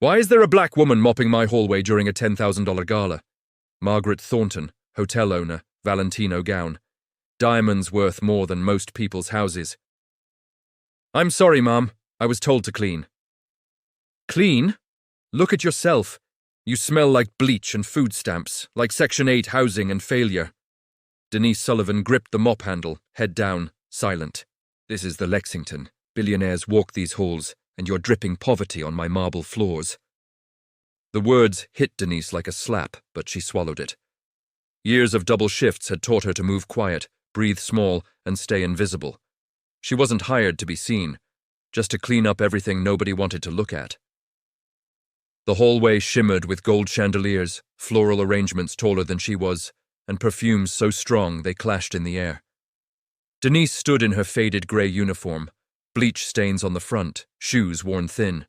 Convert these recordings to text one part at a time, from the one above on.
Why is there a black woman mopping my hallway during a $10,000 gala? Margaret Thornton, hotel owner, Valentino gown. Diamonds worth more than most people's houses. I'm sorry, Mom. I was told to clean. Clean? Look at yourself. You smell like bleach and food stamps, like Section 8 housing and failure. Denise Sullivan gripped the mop handle, head down, silent. This is the Lexington. Billionaires walk these halls, and you're dripping poverty on my marble floors. The words hit Denise like a slap, but she swallowed it. Years of double shifts had taught her to move quiet, breathe small, and stay invisible. She wasn't hired to be seen, just to clean up everything nobody wanted to look at. The hallway shimmered with gold chandeliers, floral arrangements taller than she was, and perfumes so strong they clashed in the air. Denise stood in her faded grey uniform, bleach stains on the front, shoes worn thin.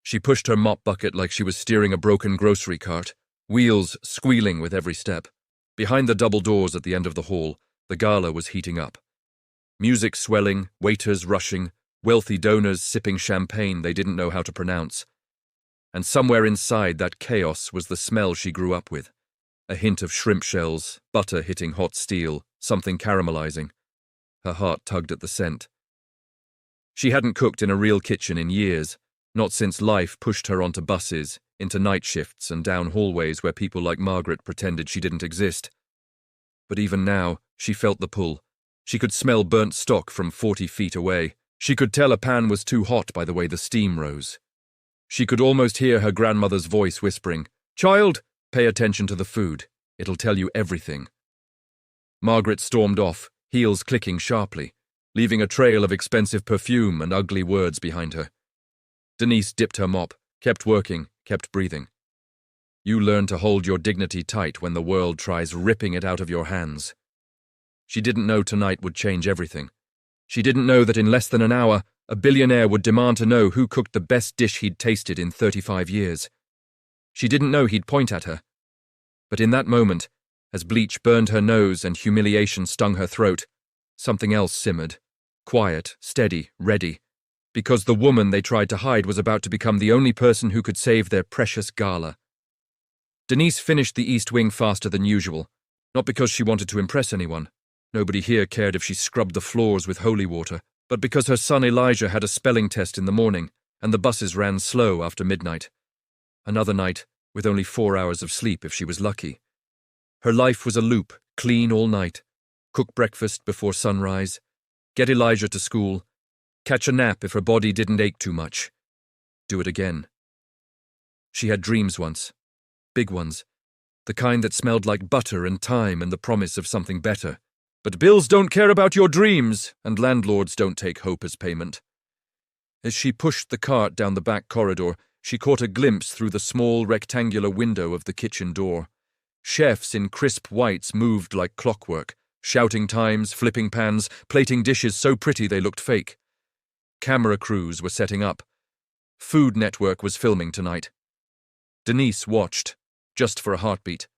She pushed her mop bucket like she was steering a broken grocery cart, wheels squealing with every step. Behind the double doors at the end of the hall, the gala was heating up. Music swelling, waiters rushing, wealthy donors sipping champagne they didn't know how to pronounce. And somewhere inside that chaos was the smell she grew up with. A hint of shrimp shells, butter hitting hot steel, something caramelizing. Her heart tugged at the scent. She hadn't cooked in a real kitchen in years, not since life pushed her onto buses, into night shifts and down hallways where people like Margaret pretended she didn't exist. But even now, she felt the pull. She could smell burnt stock from 40 feet away. She could tell a pan was too hot by the way the steam rose. She could almost hear her grandmother's voice whispering, "Child, pay attention to the food. It'll tell you everything." Margaret stormed off, heels clicking sharply, leaving a trail of expensive perfume and ugly words behind her. Denise dipped her mop, kept working, kept breathing. You learn to hold your dignity tight when the world tries ripping it out of your hands. She didn't know tonight would change everything. She didn't know that in less than an hour, a billionaire would demand to know who cooked the best dish he'd tasted in 35 years. She didn't know he'd point at her. But in that moment, as bleach burned her nose and humiliation stung her throat, something else simmered, quiet, steady, ready, because the woman they tried to hide was about to become the only person who could save their precious gala. Denise finished the East Wing faster than usual, not because she wanted to impress anyone. Nobody here cared if she scrubbed the floors with holy water, but because her son Elijah had a spelling test in the morning, and the buses ran slow after midnight. Another night, with only 4 hours of sleep if she was lucky. Her life was a loop, clean all night, cook breakfast before sunrise, get Elijah to school, catch a nap if her body didn't ache too much, do it again. She had dreams once, big ones, the kind that smelled like butter and thyme and the promise of something better. But bills don't care about your dreams, and landlords don't take hope as payment. As she pushed the cart down the back corridor, she caught a glimpse through the small rectangular window of the kitchen door. Chefs in crisp whites moved like clockwork, shouting times, flipping pans, plating dishes so pretty they looked fake. Camera crews were setting up. Food Network was filming tonight. Denise watched, just for a heartbeat.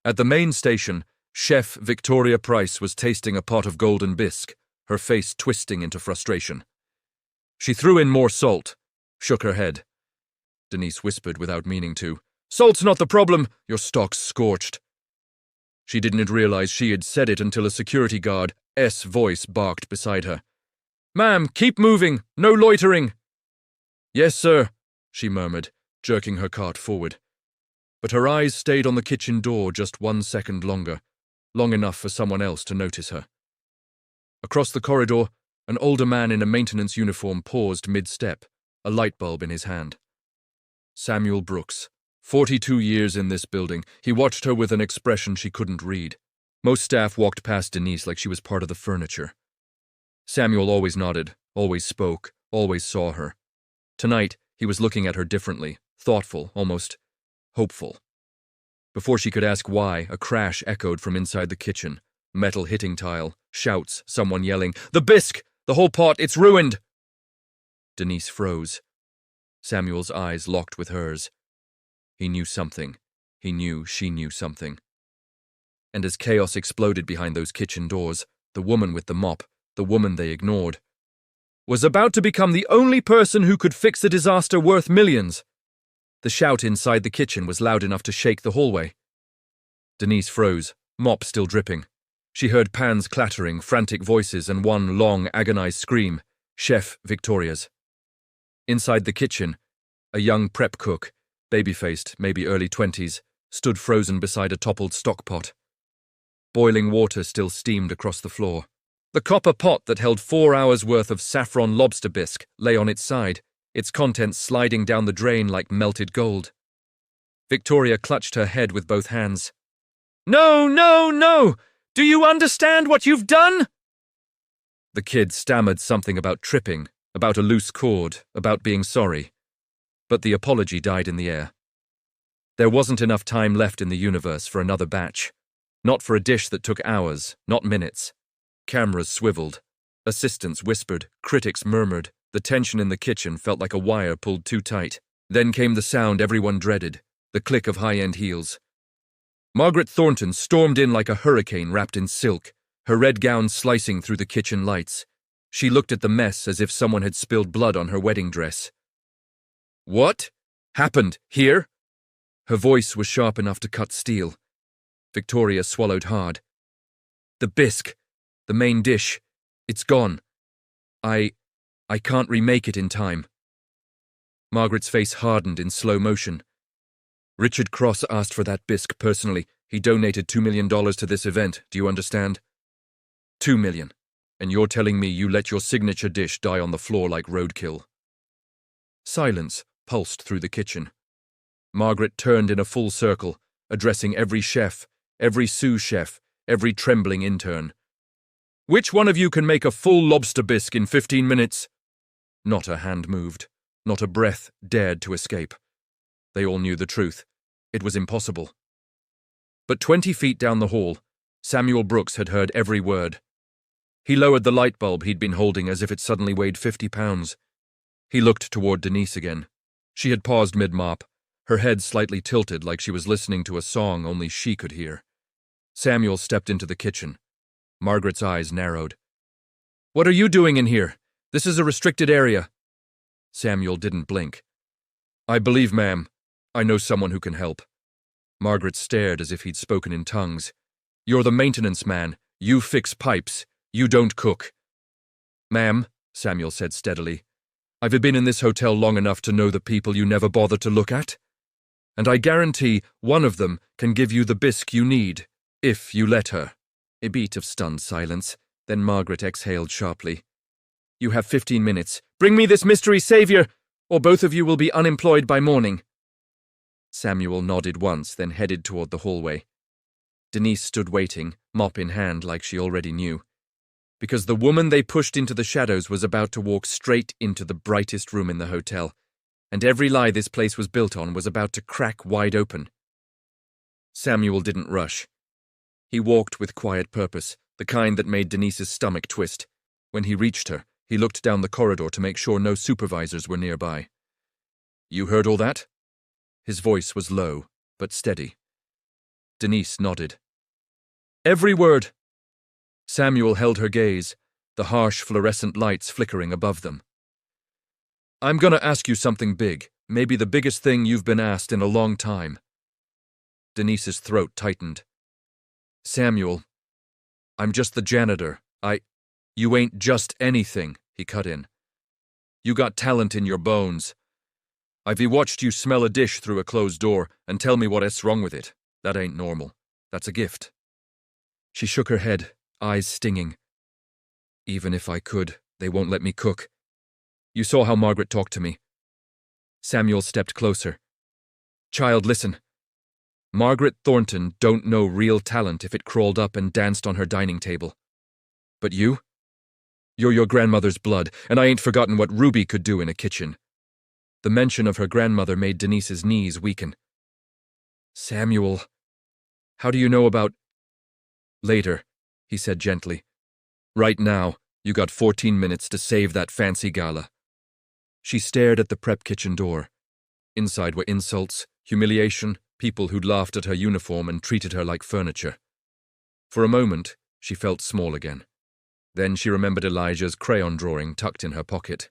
At the main station, Chef Victoria Price was tasting a pot of golden bisque, her face twisting into frustration. She threw in more salt, shook her head. Denise whispered without meaning to, "Salt's not the problem, your stock's scorched." She didn't realize she had said it until a security guard's voice barked beside her. "Ma'am, keep moving, no loitering." "Yes, sir," she murmured, jerking her cart forward. But her eyes stayed on the kitchen door just 1 second longer. Long enough for someone else to notice her. Across the corridor, an older man in a maintenance uniform paused mid-step, a light bulb in his hand. Samuel Brooks, 42 years in this building. He watched her with an expression she couldn't read. Most staff walked past Denise like she was part of the furniture. Samuel always nodded, always spoke, always saw her. Tonight, he was looking at her differently, thoughtful, almost hopeful. Before she could ask why, a crash echoed from inside the kitchen. Metal hitting tile, shouts, someone yelling, "The bisque! The whole pot, it's ruined!" Denise froze. Samuel's eyes locked with hers. He knew something. He knew she knew something. And as chaos exploded behind those kitchen doors, the woman with the mop, the woman they ignored, was about to become the only person who could fix a disaster worth millions. The shout inside the kitchen was loud enough to shake the hallway. Denise froze, mop still dripping. She heard pans clattering, frantic voices, and one long, agonized scream, Chef Victoria's. Inside the kitchen, a young prep cook, baby-faced, maybe early 20s, stood frozen beside a toppled stockpot. Boiling water still steamed across the floor. The copper pot that held 4 hours' worth of saffron lobster bisque lay on its side, its contents sliding down the drain like melted gold. Victoria clutched her head with both hands. "No, no, no! Do you understand what you've done?" The kid stammered something about tripping, about a loose cord, about being sorry. But the apology died in the air. There wasn't enough time left in the universe for another batch. Not for a dish that took hours, not minutes. Cameras swiveled. Assistants whispered, critics murmured. The tension in the kitchen felt like a wire pulled too tight. Then came the sound everyone dreaded, the click of high-end heels. Margaret Thornton stormed in like a hurricane wrapped in silk, her red gown slicing through the kitchen lights. She looked at the mess as if someone had spilled blood on her wedding dress. "What happened here?" Her voice was sharp enough to cut steel. Victoria swallowed hard. "The bisque, the main dish, it's gone. I can't remake it in time." Margaret's face hardened in slow motion. "Richard Cross asked for that bisque personally. He donated $2 million to this event, do you understand? $2 million. And you're telling me you let your signature dish die on the floor like roadkill?" Silence pulsed through the kitchen. Margaret turned in a full circle, addressing every chef, every sous chef, every trembling intern. "Which one of you can make a full lobster bisque in 15 minutes? Not a hand moved. Not a breath dared to escape. They all knew the truth. It was impossible. But 20 feet down the hall, Samuel Brooks had heard every word. He lowered the light bulb he'd been holding as if it suddenly weighed 50 pounds. He looked toward Denise again. She had paused mid-mop, her head slightly tilted like she was listening to a song only she could hear. Samuel stepped into the kitchen. Margaret's eyes narrowed. "What are you doing in here? This is a restricted area." Samuel didn't blink. "I believe, ma'am, I know someone who can help." Margaret stared as if he'd spoken in tongues. "You're the maintenance man. You fix pipes. You don't cook." "Ma'am," Samuel said steadily, "I've been in this hotel long enough to know the people you never bother to look at. And I guarantee one of them can give you the bisque you need, if you let her." A beat of stunned silence, then Margaret exhaled sharply. "You have 15 minutes. Bring me this mystery savior, or both of you will be unemployed by morning." Samuel nodded once, then headed toward the hallway. Denise stood waiting, mop in hand like she already knew. Because the woman they pushed into the shadows was about to walk straight into the brightest room in the hotel, and every lie this place was built on was about to crack wide open. Samuel didn't rush. He walked with quiet purpose, the kind that made Denise's stomach twist. When he reached her, he looked down the corridor to make sure no supervisors were nearby. "You heard all that?" His voice was low, but steady. Denise nodded. "Every word." Samuel held her gaze, the harsh fluorescent lights flickering above them. "I'm gonna ask you something big, maybe the biggest thing you've been asked in a long time." Denise's throat tightened. "Samuel, I'm just the janitor. You ain't just anything," he cut in. "You got talent in your bones. I've watched you smell a dish through a closed door and tell me what's wrong with it. That ain't normal. That's a gift." She shook her head, eyes stinging. "Even if I could, they won't let me cook. You saw how Margaret talked to me." Samuel stepped closer. "Child, listen. Margaret Thornton don't know real talent if it crawled up and danced on her dining table. But you? You're your grandmother's blood, and I ain't forgotten what Ruby could do in a kitchen." The mention of her grandmother made Denise's knees weaken. "Samuel, how do you know about—" "Later," he said gently. "Right now, you got 14 minutes to save that fancy gala." She stared at the prep kitchen door. Inside were insults, humiliation, people who'd laughed at her uniform and treated her like furniture. For a moment, she felt small again. Then she remembered Elijah's crayon drawing tucked in her pocket.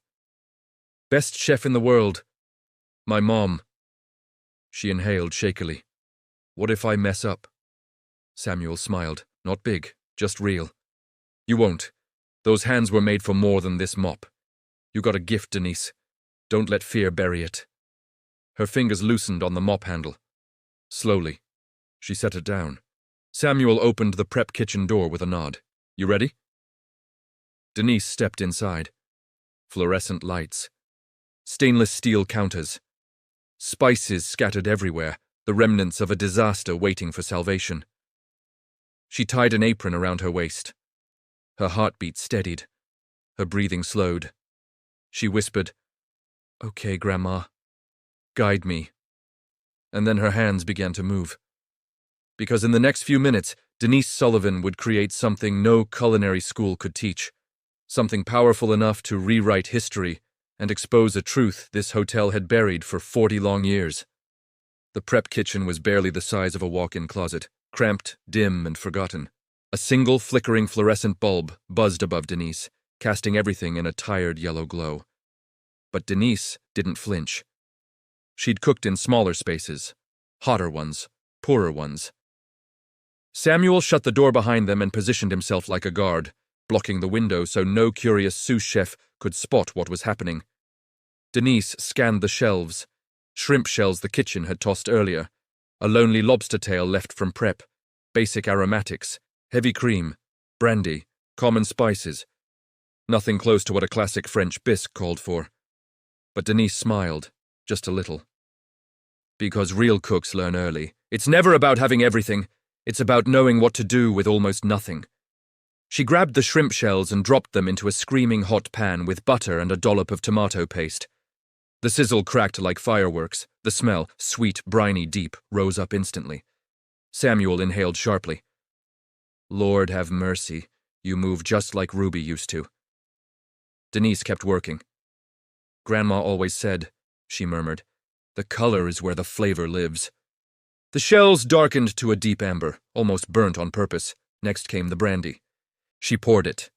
Best chef in the world. My mom. She inhaled shakily. What if I mess up? Samuel smiled. Not big, just real. You won't. Those hands were made for more than this mop. You got a gift, Denise. Don't let fear bury it. Her fingers loosened on the mop handle. Slowly, she set it down. Samuel opened the prep kitchen door with a nod. You ready? Denise stepped inside. Fluorescent lights. Stainless steel counters. Spices scattered everywhere, the remnants of a disaster waiting for salvation. She tied an apron around her waist. Her heartbeat steadied. Her breathing slowed. She whispered, Okay, Grandma. Guide me. And then her hands began to move. Because in the next few minutes, Denise Sullivan would create something no culinary school could teach. Something powerful enough to rewrite history and expose a truth this hotel had buried for 40 long years. The prep kitchen was barely the size of a walk-in closet, cramped, dim, and forgotten. A single flickering fluorescent bulb buzzed above Denise, casting everything in a tired yellow glow. But Denise didn't flinch. She'd cooked in smaller spaces, hotter ones, poorer ones. Samuel shut the door behind them and positioned himself like a guard, blocking the window so no curious sous chef could spot what was happening. Denise scanned the shelves, shrimp shells the kitchen had tossed earlier, a lonely lobster tail left from prep, basic aromatics, heavy cream, brandy, common spices. Nothing close to what a classic French bisque called for. But Denise smiled, just a little. Because real cooks learn early. It's never about having everything. It's about knowing what to do with almost nothing. She grabbed the shrimp shells and dropped them into a screaming hot pan with butter and a dollop of tomato paste. The sizzle cracked like fireworks. The smell, sweet, briny, deep, rose up instantly. Samuel inhaled sharply. Lord have mercy, you move just like Ruby used to. Denise kept working. Grandma always said, she murmured, the color is where the flavor lives. The shells darkened to a deep amber, almost burnt on purpose. Next came the brandy. She poured it.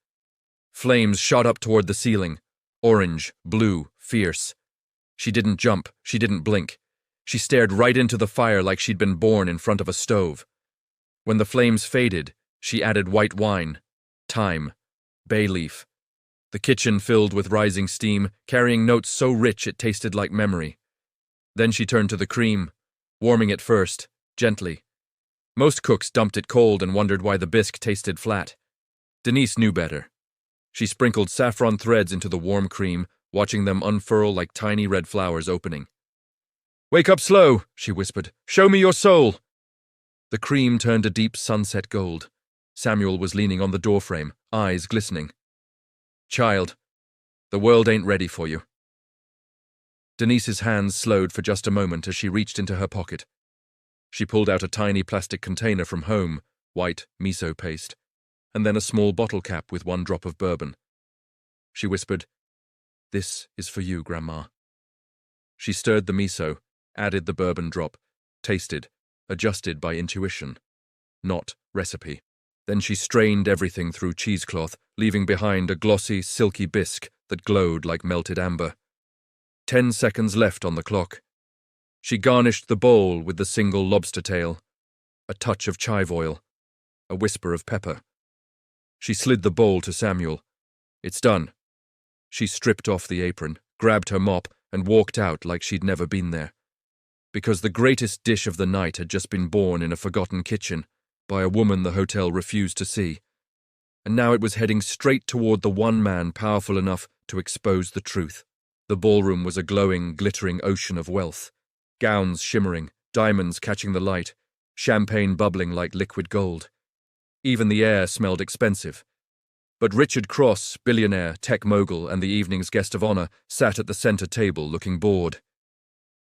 Flames shot up toward the ceiling, orange, blue, fierce. She didn't jump, she didn't blink. She stared right into the fire like she'd been born in front of a stove. When the flames faded, she added white wine, thyme, bay leaf. The kitchen filled with rising steam, carrying notes so rich it tasted like memory. Then she turned to the cream, warming it first, gently. Most cooks dumped it cold and wondered why the bisque tasted flat. Denise knew better. She sprinkled saffron threads into the warm cream, watching them unfurl like tiny red flowers opening. Wake up slow, she whispered. Show me your soul. The cream turned a deep sunset gold. Samuel was leaning on the doorframe, eyes glistening. Child, the world ain't ready for you. Denise's hands slowed for just a moment as she reached into her pocket. She pulled out a tiny plastic container from home, white miso paste, and then a small bottle cap with one drop of bourbon. She whispered, This is for you, Grandma. She stirred the miso, added the bourbon drop, tasted, adjusted by intuition, not recipe. Then she strained everything through cheesecloth, leaving behind a glossy, silky bisque that glowed like melted amber. 10 seconds left on the clock. She garnished the bowl with the single lobster tail, a touch of chive oil, a whisper of pepper. She slid the bowl to Samuel. It's done. She stripped off the apron, grabbed her mop, and walked out like she'd never been there. Because the greatest dish of the night had just been born in a forgotten kitchen, by a woman the hotel refused to see. And now it was heading straight toward the one man powerful enough to expose the truth. The ballroom was a glowing, glittering ocean of wealth. Gowns shimmering, diamonds catching the light, champagne bubbling like liquid gold. Even the air smelled expensive. But Richard Cross, billionaire, tech mogul, and the evening's guest of honor sat at the center table looking bored.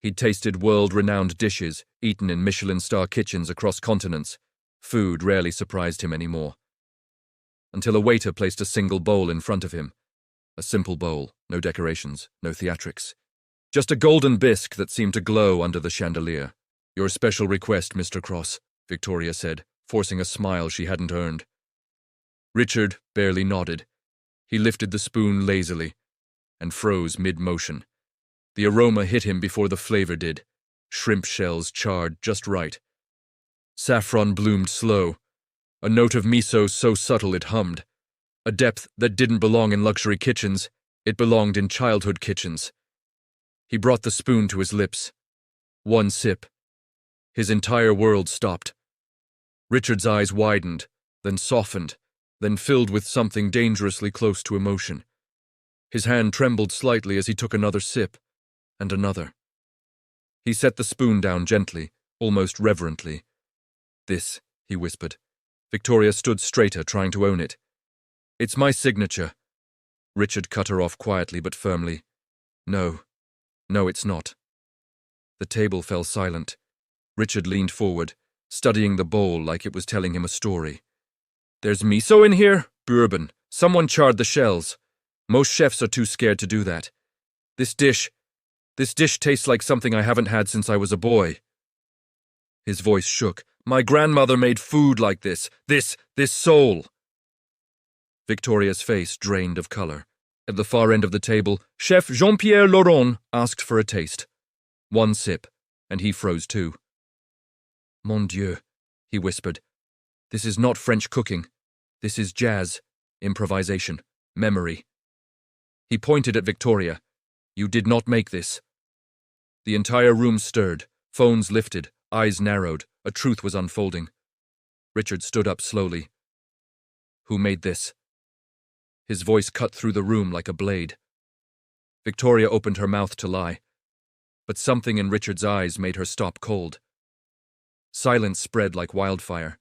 He'd tasted world-renowned dishes, eaten in Michelin-star kitchens across continents. Food rarely surprised him anymore. Until a waiter placed a single bowl in front of him. A simple bowl, no decorations, no theatrics. Just a golden bisque that seemed to glow under the chandelier. Your special request, Mr. Cross, Victoria said, forcing a smile she hadn't earned. Richard barely nodded. He lifted the spoon lazily and froze mid-motion. The aroma hit him before the flavor did. Shrimp shells charred just right. Saffron bloomed slow, a note of miso so subtle it hummed. A depth that didn't belong in luxury kitchens, it belonged in childhood kitchens. He brought the spoon to his lips. One sip. His entire world stopped. Richard's eyes widened, then softened, then filled with something dangerously close to emotion. His hand trembled slightly as he took another sip, and another. He set the spoon down gently, almost reverently. "This," he whispered. Victoria stood straighter, trying to own it. "It's my signature." Richard cut her off quietly but firmly. No, it's not." The table fell silent. Richard leaned forward, studying the bowl like it was telling him a story. "There's miso in here? Bourbon. Someone charred the shells. Most chefs are too scared to do that. This dish tastes like something I haven't had since I was a boy." His voice shook. "My grandmother made food like this. This soul." Victoria's face drained of color. At the far end of the table, Chef Jean-Pierre Laurent asked for a taste. One sip, and he froze too. "Mon Dieu," he whispered. "This is not French cooking. This is jazz, improvisation, memory." He pointed at Victoria. "You did not make this." The entire room stirred, phones lifted, eyes narrowed. A truth was unfolding. Richard stood up slowly. "Who made this?" His voice cut through the room like a blade. Victoria opened her mouth to lie, but something in Richard's eyes made her stop cold. Silence spread like wildfire.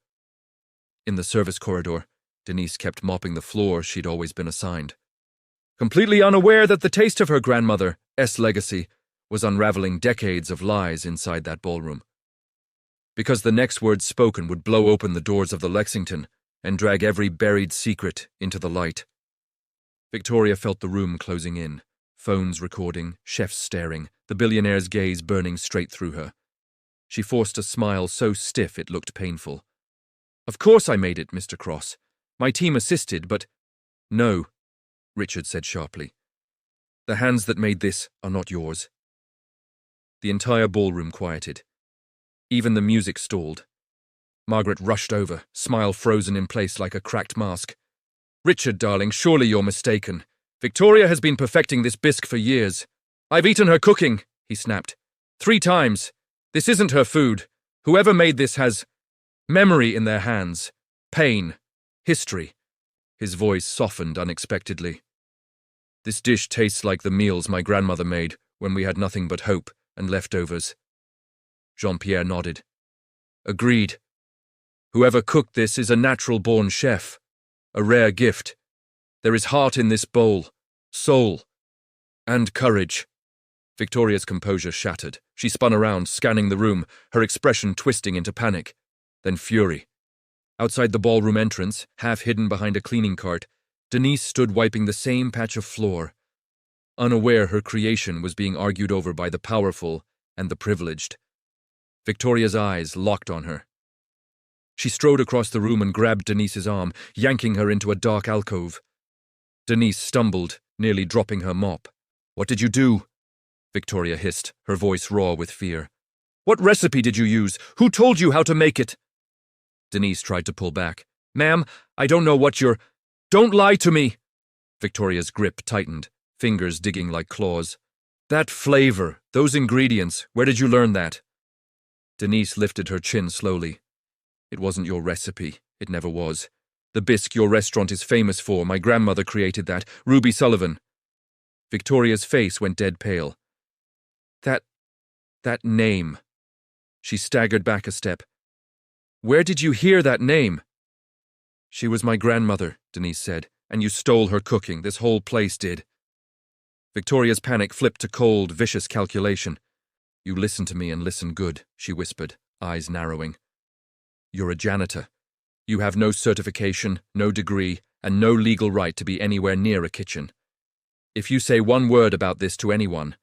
In the service corridor, Denise kept mopping the floor she'd always been assigned, completely unaware that the taste of her grandmother's legacy was unraveling decades of lies inside that ballroom. Because the next word spoken would blow open the doors of the Lexington and drag every buried secret into the light. Victoria felt the room closing in, phones recording, chefs staring, the billionaire's gaze burning straight through her. She forced a smile so stiff it looked painful. "Of course I made it, Mr. Cross. My team assisted, but—" "No," Richard said sharply. "The hands that made this are not yours." The entire ballroom quieted. Even the music stalled. Margaret rushed over, smile frozen in place like a cracked mask. "Richard, darling, surely you're mistaken. Victoria has been perfecting this bisque for years. I've eaten her cooking," he snapped. 3 times. This isn't her food. Whoever made this has memory in their hands. Pain. History." His voice softened unexpectedly. "This dish tastes like the meals my grandmother made when we had nothing but hope and leftovers." Jean-Pierre nodded. "Agreed. Whoever cooked this is a natural-born chef. A rare gift. There is heart in this bowl, soul, and courage." Victoria's composure shattered. She spun around, scanning the room, her expression twisting into panic, then fury. Outside the ballroom entrance, half hidden behind a cleaning cart, Denise stood wiping the same patch of floor, unaware her creation was being argued over by the powerful and the privileged. Victoria's eyes locked on her. She strode across the room and grabbed Denise's arm, yanking her into a dark alcove. Denise stumbled, nearly dropping her mop. "What did you do?" Victoria hissed, her voice raw with fear. "What recipe did you use? Who told you how to make it?" Denise tried to pull back. "Ma'am, I don't know what you're—" "Don't lie to me!" Victoria's grip tightened, fingers digging like claws. "That flavor, those ingredients, where did you learn that?" Denise lifted her chin slowly. "It wasn't your recipe. It never was. The bisque your restaurant is famous for, my grandmother created that, Ruby Sullivan." Victoria's face went dead pale. That name." She staggered back a step. "Where did you hear that name?" "She was my grandmother," Denise said, "and you stole her cooking. This whole place did." Victoria's panic flipped to cold, vicious calculation. "You listen to me and listen good," she whispered, eyes narrowing. "You're a janitor. You have no certification, no degree, and no legal right to be anywhere near a kitchen. If you say one word about this to anyone,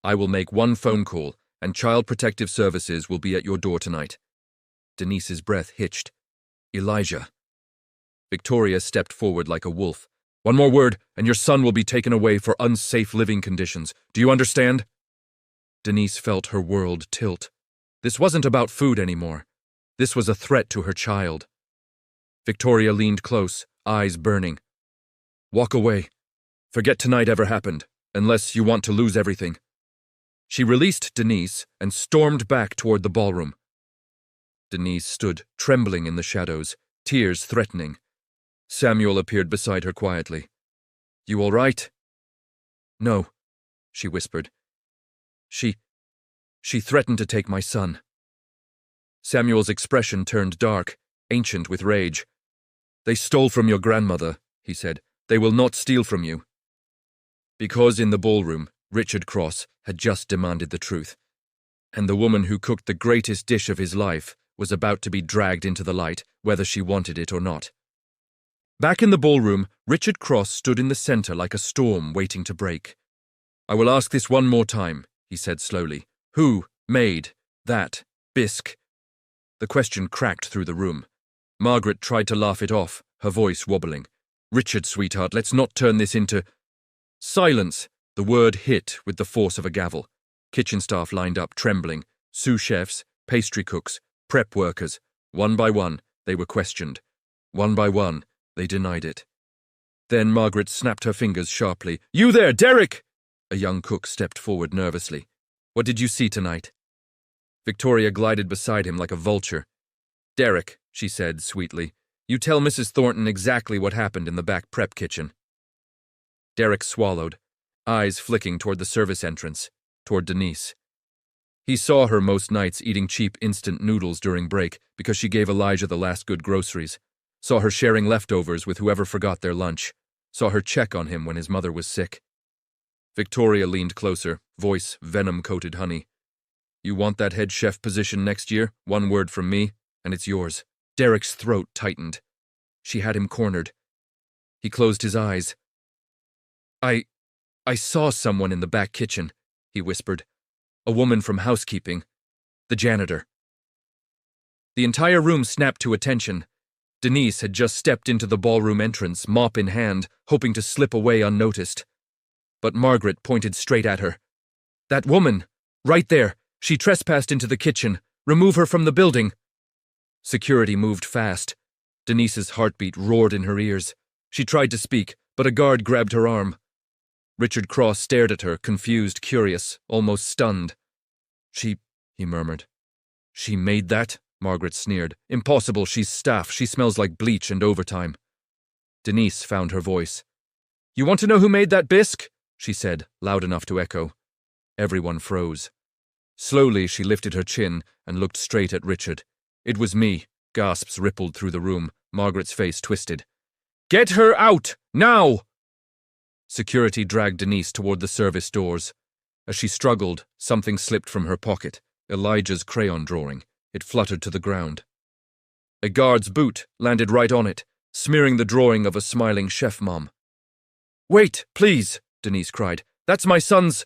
I will make one phone call, and Child Protective Services will be at your door tonight." Denise's breath hitched. "Elijah." Victoria stepped forward like a wolf. "One more word, and your son will be taken away for unsafe living conditions. Do you understand?" Denise felt her world tilt. This wasn't about food anymore. This was a threat to her child. Victoria leaned close, eyes burning. "Walk away. Forget tonight ever happened, unless you want to lose everything." She released Denise and stormed back toward the ballroom. Denise stood, trembling in the shadows, tears threatening. Samuel appeared beside her quietly. "You all right?" "No," she whispered. She threatened to take my son." Samuel's expression turned dark, ancient with rage. "They stole from your grandmother," he said. "They will not steal from you." Because in the ballroom, Richard Cross had just demanded the truth, and the woman who cooked the greatest dish of his life was about to be dragged into the light, whether she wanted it or not. Back in the ballroom, Richard Cross stood in the center like a storm waiting to break. "I will ask this one more time," he said slowly. "Who made that bisque?" The question cracked through the room. Margaret tried to laugh it off, her voice wobbling. "Richard, sweetheart, let's not turn this into—" "Silence!" The word hit with the force of a gavel. Kitchen staff lined up, trembling. Sous chefs, pastry cooks, prep workers. One by one, they were questioned. One by one, they denied it. Then Margaret snapped her fingers sharply. "You there, Derek!" A young cook stepped forward nervously. "What did you see tonight?" Victoria glided beside him like a vulture. "Derek," she said sweetly, "you tell Mrs. Thornton exactly what happened in the back prep kitchen." Derek swallowed, eyes flicking toward the service entrance, toward Denise. He saw her most nights eating cheap instant noodles during break because she gave Elijah the last good groceries, saw her sharing leftovers with whoever forgot their lunch, saw her check on him when his mother was sick. Victoria leaned closer, voice venom-coated honey. "You want that head chef position next year? One word from me, and it's yours." Derek's throat tightened. She had him cornered. He closed his eyes. I saw someone in the back kitchen," he whispered. "A woman from housekeeping. The janitor." The entire room snapped to attention. Denise had just stepped into the ballroom entrance, mop in hand, hoping to slip away unnoticed. But Margaret pointed straight at her. "That woman! Right there! She trespassed into the kitchen. Remove her from the building!" Security moved fast. Denise's heartbeat roared in her ears. She tried to speak, but a guard grabbed her arm. Richard Cross stared at her, confused, curious, almost stunned. He murmured. "She made that?" Margaret sneered. "Impossible, she's staff. She smells like bleach and overtime." Denise found her voice. "You want to know who made that bisque?" she said, loud enough to echo. Everyone froze. Slowly she lifted her chin and looked straight at Richard. "It was me." Gasps rippled through the room. Margaret's face twisted. "Get her out! Now!" Security dragged Denise toward the service doors. As she struggled, something slipped from her pocket. Elijah's crayon drawing. It fluttered to the ground. A guard's boot landed right on it, smearing the drawing of a smiling chef mom. "Wait, please!" Denise cried. "That's my son's—"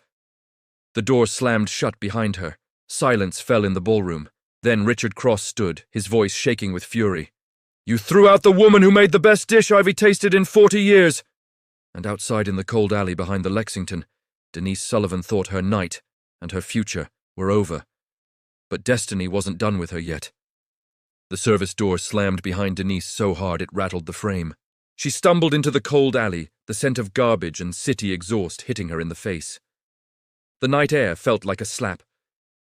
The door slammed shut behind her. Silence fell in the ballroom. Then Richard Cross stood, his voice shaking with fury. "You threw out the woman who made the best dish I've tasted in 40 years!" And outside in the cold alley behind the Lexington, Denise Sullivan thought her night and her future were over. But destiny wasn't done with her yet. The service door slammed behind Denise so hard it rattled the frame. She stumbled into the cold alley, the scent of garbage and city exhaust hitting her in the face. The night air felt like a slap.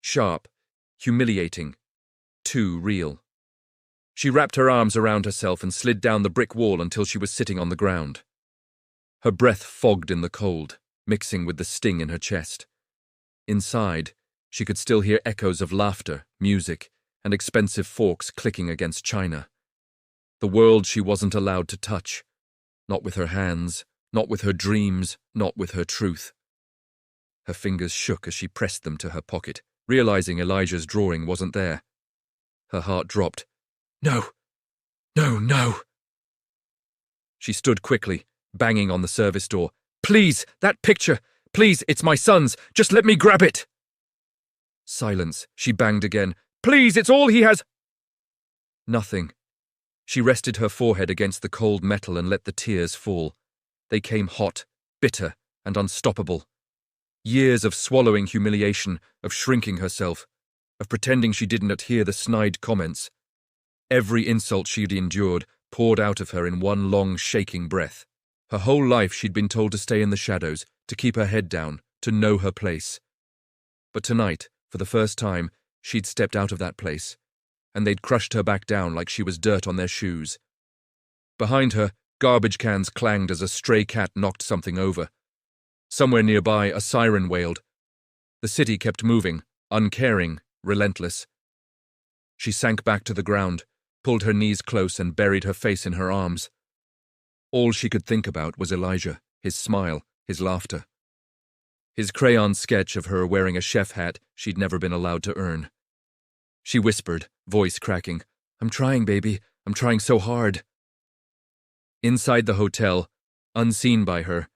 Sharp, humiliating, too real. She wrapped her arms around herself and slid down the brick wall until she was sitting on the ground. Her breath fogged in the cold, mixing with the sting in her chest. Inside, she could still hear echoes of laughter, music, and expensive forks clicking against china. The world she wasn't allowed to touch. Not with her hands, not with her dreams, not with her truth. Her fingers shook as she pressed them to her pocket, realizing Elijah's drawing wasn't there. Her heart dropped. "No! No, no!" She stood quickly, banging on the service door. "Please, that picture! Please, it's my son's! Just let me grab it!" Silence. She banged again. "Please, it's all he has—" Nothing. She rested her forehead against the cold metal and let the tears fall. They came hot, bitter, and unstoppable. Years of swallowing humiliation, of shrinking herself, of pretending she didn't hear the snide comments. Every insult she'd endured poured out of her in one long, shaking breath. Her whole life she'd been told to stay in the shadows, to keep her head down, to know her place. But tonight, for the first time, she'd stepped out of that place, and they'd crushed her back down like she was dirt on their shoes. Behind her, garbage cans clanged as a stray cat knocked something over. Somewhere nearby, a siren wailed. The city kept moving, uncaring, relentless. She sank back to the ground, pulled her knees close and buried her face in her arms. All she could think about was Elijah, his smile, his laughter. His crayon sketch of her wearing a chef hat she'd never been allowed to earn. She whispered, voice cracking, "I'm trying, baby. I'm trying so hard." Inside the hotel, unseen by her,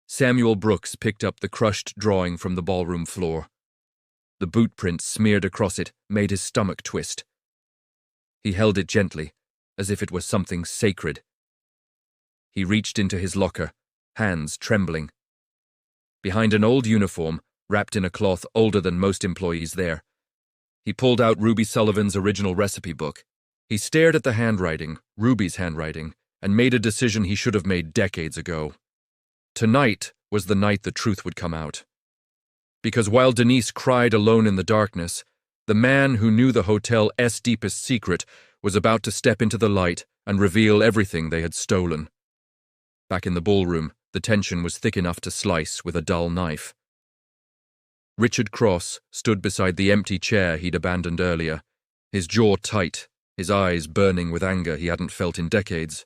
Samuel Brooks picked up the crushed drawing from the ballroom floor. The boot prints smeared across it made his stomach twist. He held it gently, as if it was something sacred. He reached into his locker, hands trembling. Behind an old uniform, wrapped in a cloth older than most employees there, he pulled out Ruby Sullivan's original recipe book. He stared at the handwriting, Ruby's handwriting, and made a decision he should have made decades ago. Tonight was the night the truth would come out. Because while Denise cried alone in the darkness, the man who knew the hotel's deepest secret was about to step into the light and reveal everything they had stolen. Back in the ballroom, the tension was thick enough to slice with a dull knife. Richard Cross stood beside the empty chair he'd abandoned earlier, his jaw tight, his eyes burning with anger he hadn't felt in decades.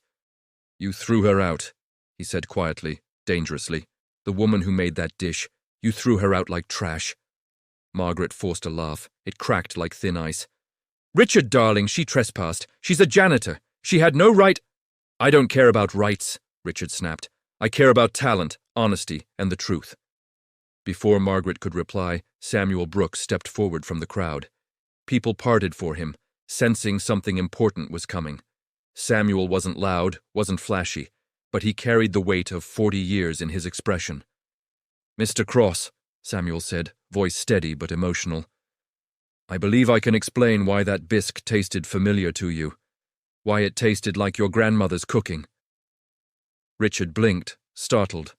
"You threw her out," he said quietly, dangerously. "The woman who made that dish. You threw her out like trash." Margaret forced a laugh. It cracked like thin ice. "Richard, darling, she trespassed. She's a janitor. She had no right—" "I don't care about rights," Richard snapped. "I care about talent, honesty, and the truth." Before Margaret could reply, Samuel Brooks stepped forward from the crowd. People parted for him, sensing something important was coming. Samuel wasn't loud, wasn't flashy, but he carried the weight of 40 years in his expression. "Mr. Cross," Samuel said, voice steady but emotional, "I believe I can explain why that bisque tasted familiar to you, why it tasted like your grandmother's cooking." Richard blinked, startled.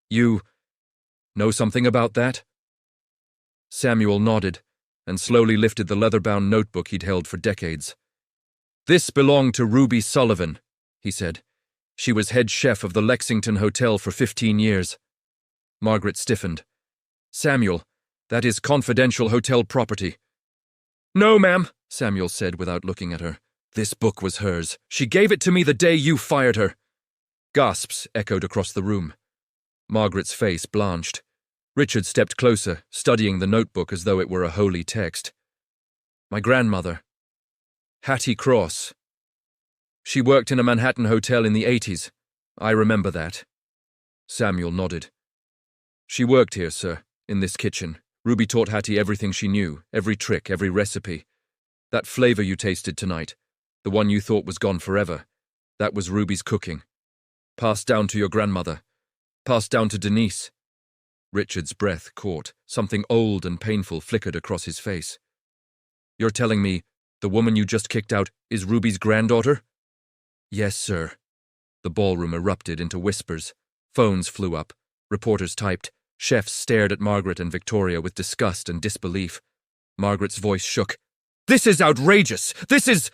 "You know something about that?" Samuel nodded and slowly lifted the leather-bound notebook he'd held for decades. "This belonged to Ruby Sullivan," he said. "She was head chef of the Lexington Hotel for 15 years. Margaret stiffened. "Samuel, that is confidential hotel property." "No, ma'am," Samuel said without looking at her. "This book was hers. She gave it to me the day you fired her." Gasps echoed across the room. Margaret's face blanched. Richard stepped closer, studying the notebook as though it were a holy text. "My grandmother, Hattie Cross. She worked in a Manhattan hotel in the 80s. I remember that." Samuel nodded. "She worked here, sir, in this kitchen. Ruby taught Hattie everything she knew, every trick, every recipe. That flavor you tasted tonight, the one you thought was gone forever, that was Ruby's cooking. Passed down to your grandmother. Passed down to Denise." Richard's breath caught. Something old and painful flickered across his face. "You're telling me the woman you just kicked out is Ruby's granddaughter?" "Yes, sir." The ballroom erupted into whispers. Phones flew up. Reporters typed. Chefs stared at Margaret and Victoria with disgust and disbelief. Margaret's voice shook. "This is outrageous! This is—"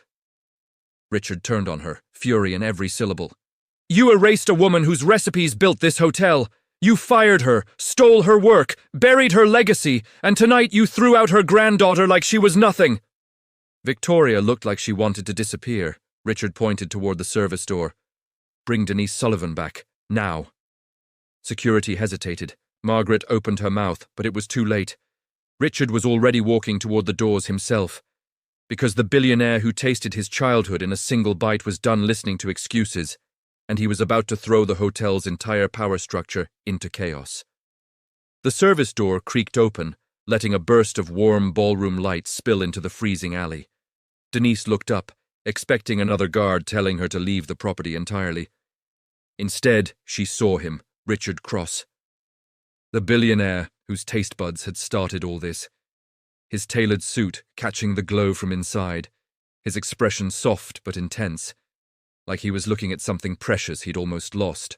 Richard turned on her, fury in every syllable. "You erased a woman whose recipes built this hotel. You fired her, stole her work, buried her legacy, and tonight you threw out her granddaughter like she was nothing." Victoria looked like she wanted to disappear. Richard pointed toward the service door. "Bring Denise Sullivan back, now." Security hesitated. Margaret opened her mouth, but it was too late. Richard was already walking toward the doors himself. Because the billionaire who tasted his childhood in a single bite was done listening to excuses, and he was about to throw the hotel's entire power structure into chaos. The service door creaked open, letting a burst of warm ballroom light spill into the freezing alley. Denise looked up, expecting another guard telling her to leave the property entirely. Instead, she saw him, Richard Cross. The billionaire whose taste buds had started all this. His tailored suit catching the glow from inside, his expression soft but intense, like he was looking at something precious he'd almost lost.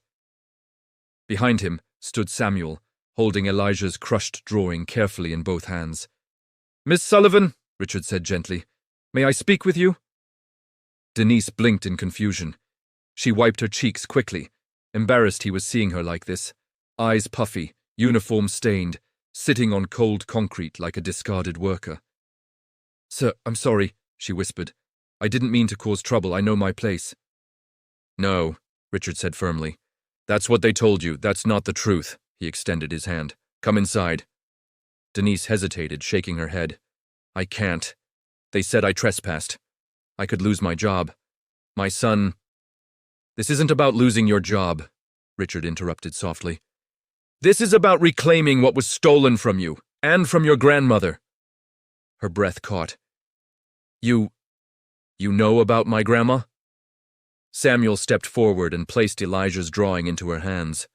Behind him stood Samuel, holding Elijah's crushed drawing carefully in both hands. "Miss Sullivan," Richard said gently, "may I speak with you?" Denise blinked in confusion. She wiped her cheeks quickly, embarrassed he was seeing her like this, eyes puffy, uniform stained, sitting on cold concrete like a discarded worker. "Sir, I'm sorry," she whispered. "I didn't mean to cause trouble. I know my place." "No," Richard said firmly. "That's what they told you. That's not the truth." He extended his hand. "Come inside." Denise hesitated, shaking her head. "I can't. They said I trespassed. I could lose my job. My son—" "This isn't about losing your job," Richard interrupted softly. "This is about reclaiming what was stolen from you, and from your grandmother." Her breath caught. You know about my grandma?" Samuel stepped forward and placed Elijah's drawing into her hands.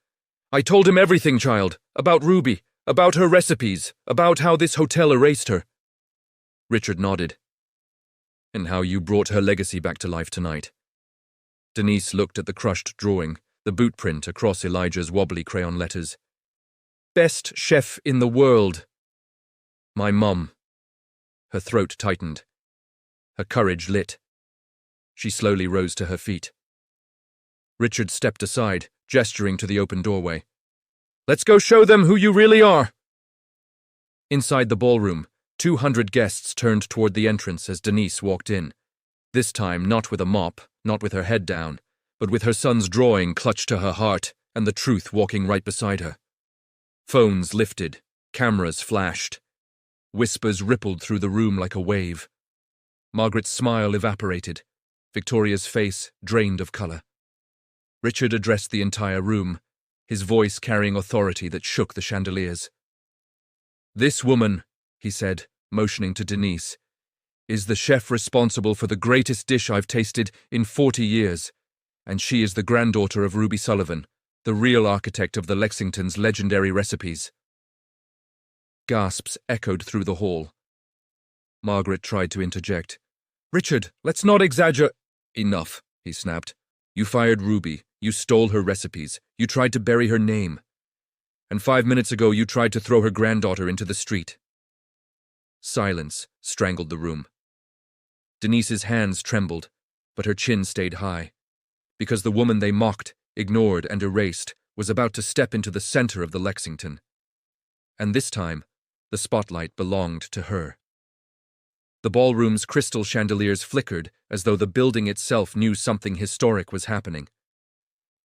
"I told him everything, child. About Ruby, about her recipes, about how this hotel erased her." Richard nodded. "And how you brought her legacy back to life tonight." Denise looked at the crushed drawing, the boot print across Elijah's wobbly crayon letters. "Best chef in the world. My mum." Her throat tightened. Her courage lit. She slowly rose to her feet. Richard stepped aside, gesturing to the open doorway. "Let's go show them who you really are." Inside the ballroom, 200 guests turned toward the entrance as Denise walked in, this time not with a mop, not with her head down, but with her son's drawing clutched to her heart and the truth walking right beside her. Phones lifted, cameras flashed. Whispers rippled through the room like a wave. Margaret's smile evaporated, Victoria's face drained of color. Richard addressed the entire room, his voice carrying authority that shook the chandeliers. "This woman," he said, motioning to Denise, "is the chef responsible for the greatest dish I've tasted in 40 years, and she is the granddaughter of Ruby Sullivan, the real architect of the Lexington's legendary recipes." Gasps echoed through the hall. Margaret tried to interject. "Richard, let's not exaggerate." "Enough," he snapped. "You fired Ruby, you stole her recipes, you tried to bury her name. And 5 minutes ago you tried to throw her granddaughter into the street." Silence strangled the room. Denise's hands trembled, but her chin stayed high, because the woman they mocked, ignored, and erased was about to step into the center of the Lexington. And this time, the spotlight belonged to her. The ballroom's crystal chandeliers flickered as though the building itself knew something historic was happening.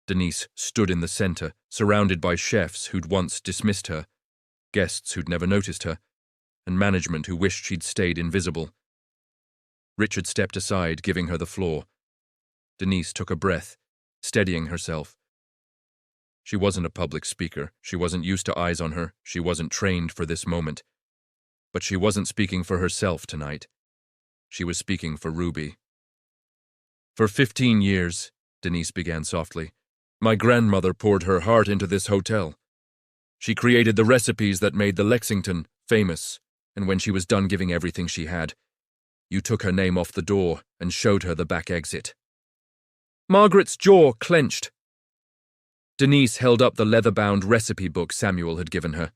Denise stood in the center, surrounded by chefs who'd once dismissed her, guests who'd never noticed her, and management who wished she'd stayed invisible. Richard stepped aside, giving her the floor. Denise took a breath, steadying herself. She wasn't a public speaker, she wasn't used to eyes on her, she wasn't trained for this moment. But she wasn't speaking for herself tonight. She was speaking for Ruby. "For 15 years, Denise began softly, my grandmother poured her heart into this hotel. She created the recipes that made the Lexington famous, and when she was done giving everything she had, you took her name off the door and showed her the back exit." Margaret's jaw clenched. Denise held up the leather-bound recipe book Samuel had given her.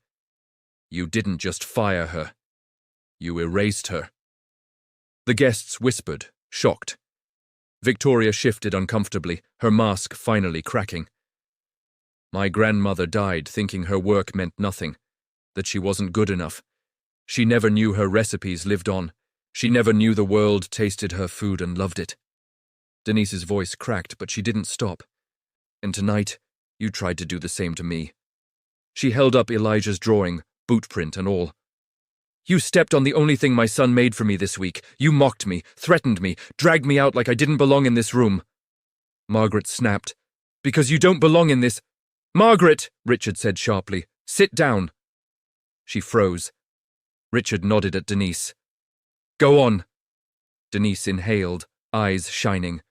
"You didn't just fire her. You erased her." The guests whispered, shocked. Victoria shifted uncomfortably, her mask finally cracking. "My grandmother died thinking her work meant nothing, that she wasn't good enough. She never knew her recipes lived on. She never knew the world tasted her food and loved it." Denise's voice cracked, but she didn't stop. "And tonight, you tried to do the same to me." She held up Elijah's drawing, boot print and all. "You stepped on the only thing my son made for me this week. You mocked me, threatened me, dragged me out like I didn't belong in this room." Margaret snapped. "Because you don't belong in this—" "Margaret," Richard said sharply, "sit down." She froze. Richard nodded at Denise. "Go on." Denise inhaled, eyes shining.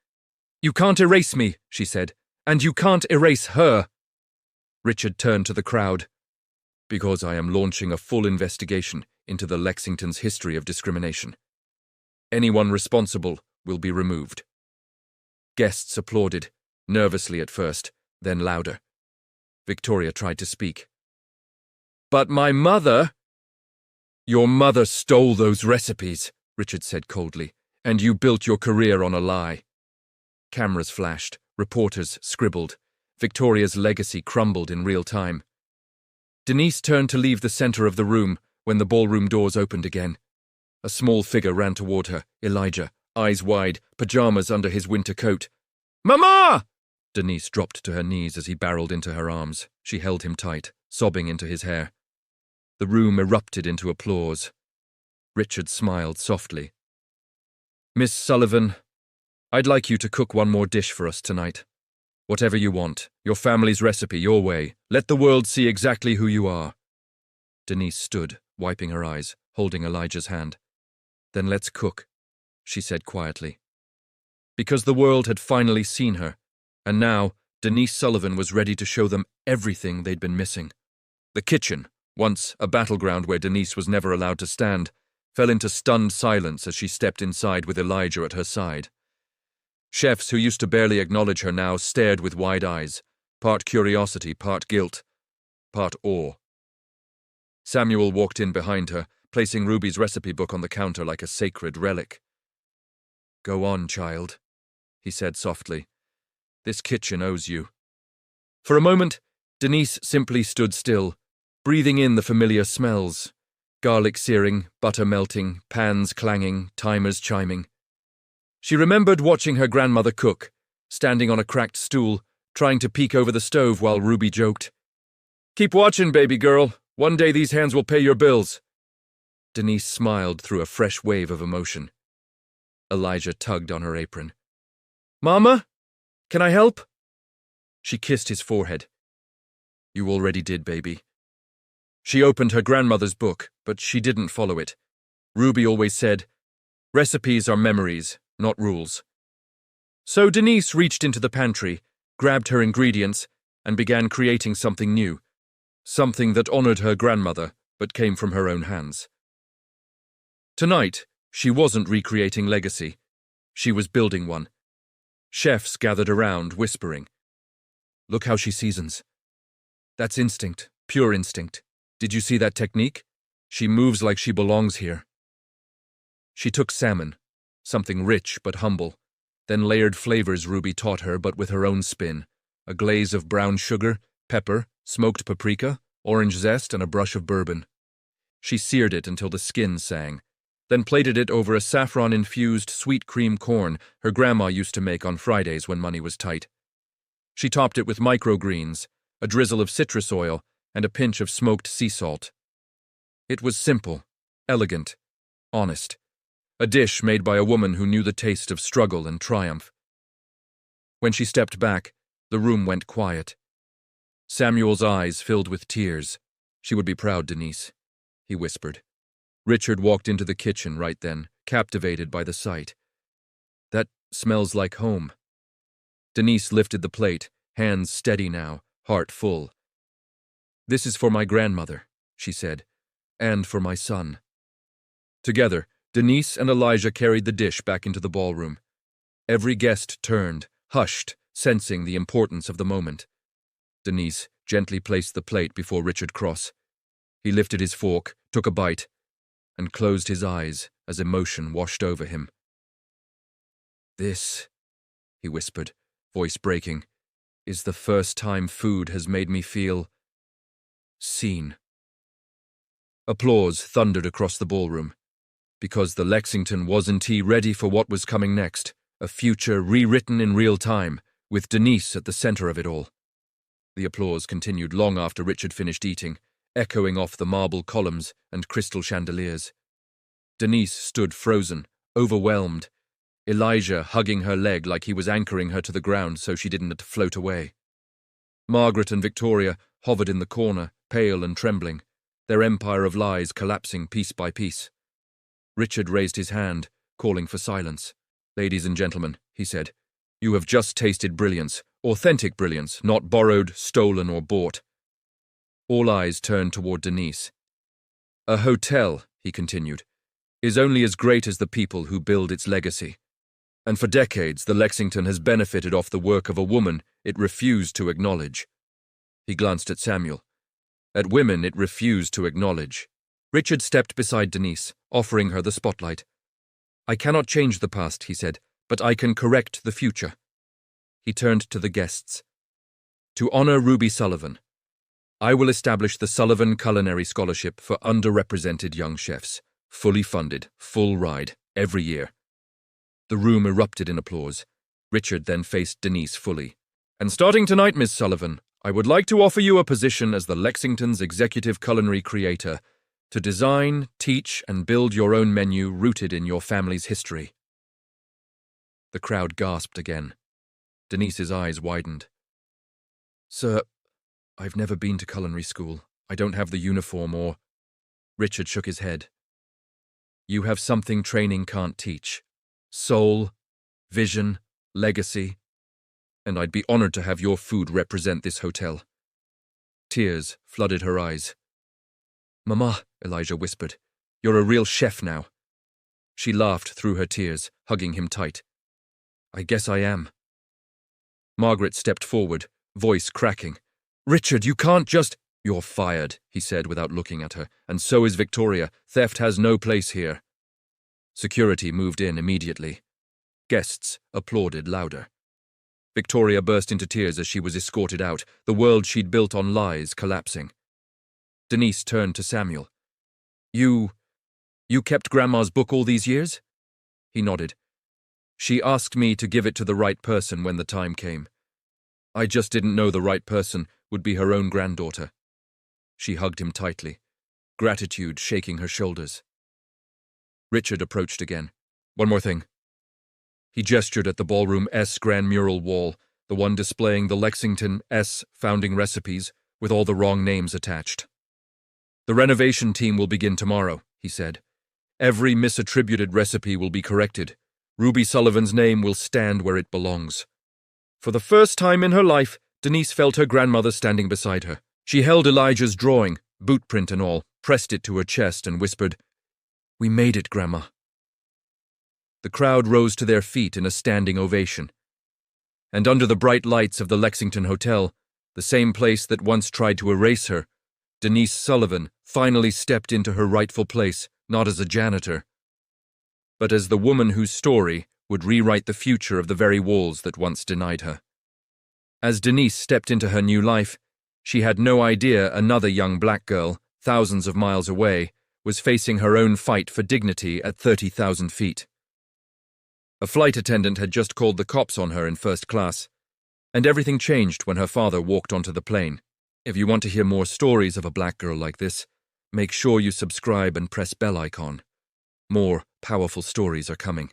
"You can't erase me," she said, "and you can't erase her." Richard turned to the crowd. "Because I am launching a full investigation into the Lexington's history of discrimination. Anyone responsible will be removed." Guests applauded, nervously at first, then louder. Victoria tried to speak. "But my mother—" "Your mother stole those recipes," Richard said coldly, "and you built your career on a lie." Cameras flashed, reporters scribbled. Victoria's legacy crumbled in real time. Denise turned to leave the center of the room when the ballroom doors opened again. A small figure ran toward her, Elijah, eyes wide, pajamas under his winter coat. "Mama!" Denise dropped to her knees as he barreled into her arms. She held him tight, sobbing into his hair. The room erupted into applause. Richard smiled softly. "Miss Sullivan, I'd like you to cook one more dish for us tonight. Whatever you want, your family's recipe, your way. Let the world see exactly who you are." Denise stood, wiping her eyes, holding Elijah's hand. "Then let's cook," she said quietly. Because the world had finally seen her, and now Denise Sullivan was ready to show them everything they'd been missing. The kitchen, once a battleground where Denise was never allowed to stand, fell into stunned silence as she stepped inside with Elijah at her side. Chefs who used to barely acknowledge her now stared with wide eyes, part curiosity, part guilt, part awe. Samuel walked in behind her, placing Ruby's recipe book on the counter like a sacred relic. "Go on, child," he said softly. "This kitchen owes you." For a moment, Denise simply stood still, breathing in the familiar smells. Garlic searing, butter melting, pans clanging, timers chiming. She remembered watching her grandmother cook, standing on a cracked stool, trying to peek over the stove while Ruby joked, "Keep watching, baby girl. One day these hands will pay your bills." Denise smiled through a fresh wave of emotion. Elijah tugged on her apron. "Mama, can I help?" She kissed his forehead. "You already did, baby." She opened her grandmother's book, but she didn't follow it. Ruby always said, "Recipes are memories, not rules." So Denise reached into the pantry, grabbed her ingredients, and began creating something new. Something that honored her grandmother, but came from her own hands. Tonight, she wasn't recreating legacy. She was building one. Chefs gathered around, whispering, "Look how she seasons. That's instinct, pure instinct. Did you see that technique? She moves like she belongs here." She took salmon, something rich but humble, then layered flavors Ruby taught her but with her own spin, a glaze of brown sugar, pepper, smoked paprika, orange zest, and a brush of bourbon. She seared it until the skin sang, then plated it over a saffron-infused sweet cream corn her grandma used to make on Fridays when money was tight. She topped it with microgreens, a drizzle of citrus oil, and a pinch of smoked sea salt. It was simple, elegant, honest. A dish made by a woman who knew the taste of struggle and triumph. When she stepped back, the room went quiet. Samuel's eyes filled with tears. "She would be proud, Denise," he whispered. Richard walked into the kitchen right then, captivated by the sight. "That smells like home." Denise lifted the plate, hands steady now, heart full. "This is for my grandmother," she said, "and for my son." Together, Denise and Elijah carried the dish back into the ballroom. Every guest turned, hushed, sensing the importance of the moment. Denise gently placed the plate before Richard Cross. He lifted his fork, took a bite, and closed his eyes as emotion washed over him. "This," he whispered, voice breaking, "is the first time food has made me feel seen." Applause thundered across the ballroom, because the Lexington wasn't ready for what was coming next, a future rewritten in real time, with Denise at the center of it all. The applause continued long after Richard finished eating, echoing off the marble columns and crystal chandeliers. Denise stood frozen, overwhelmed, Elijah hugging her leg like he was anchoring her to the ground so she didn't float away. Margaret and Victoria hovered in the corner, pale and trembling, their empire of lies collapsing piece by piece. Richard raised his hand, calling for silence. Ladies and gentlemen, he said, you have just tasted brilliance, authentic brilliance, not borrowed, stolen, or bought. All eyes turned toward Denise. A hotel, he continued, is only as great as the people who build its legacy. And for decades, the Lexington has benefited off the work of a woman it refused to acknowledge. He glanced at Samuel. At women it refused to acknowledge. Richard stepped beside Denise, offering her the spotlight. I cannot change the past, he said, but I can correct the future. He turned to the guests. To honor Ruby Sullivan, I will establish the Sullivan Culinary Scholarship for underrepresented young chefs, fully funded, full ride, every year. The room erupted in applause. Richard then faced Denise fully. And starting tonight, Miss Sullivan, I would like to offer you a position as the Lexington's executive culinary creator to design, teach, and build your own menu rooted in your family's history. The crowd gasped again. Denise's eyes widened. Sir, I've never been to culinary school. I don't have the uniform or... Richard shook his head. You have something training can't teach. Soul, vision, legacy, and I'd be honored to have your food represent this hotel. Tears flooded her eyes. Mama, Elijah whispered, you're a real chef now. She laughed through her tears, hugging him tight. I guess I am. Margaret stepped forward, voice cracking. Richard, you can't just... You're fired, he said without looking at her, and so is Victoria. Theft has no place here. Security moved in immediately. Guests applauded louder. Victoria burst into tears as she was escorted out, the world she'd built on lies collapsing. Denise turned to Samuel. You kept Grandma's book all these years? He nodded. She asked me to give it to the right person when the time came. I just didn't know the right person would be her own granddaughter. She hugged him tightly, gratitude shaking her shoulders. Richard approached again. One more thing. He gestured at the Ballroom S grand mural wall, the one displaying the Lexington S founding recipes with all the wrong names attached. The renovation team will begin tomorrow, he said. Every misattributed recipe will be corrected. Ruby Sullivan's name will stand where it belongs. For the first time in her life, Denise felt her grandmother standing beside her. She held Elijah's drawing, bootprint and all, pressed it to her chest and whispered, We made it, Grandma. The crowd rose to their feet in a standing ovation. And under the bright lights of the Lexington Hotel, the same place that once tried to erase her, Denise Sullivan finally stepped into her rightful place, not as a janitor, but as the woman whose story would rewrite the future of the very walls that once denied her. As Denise stepped into her new life, she had no idea another young black girl, thousands of miles away, was facing her own fight for dignity at 30,000 feet. A flight attendant had just called the cops on her in first class, and everything changed when her father walked onto the plane. If you want to hear more stories of a black girl like this, make sure you subscribe and press bell icon. More powerful stories are coming.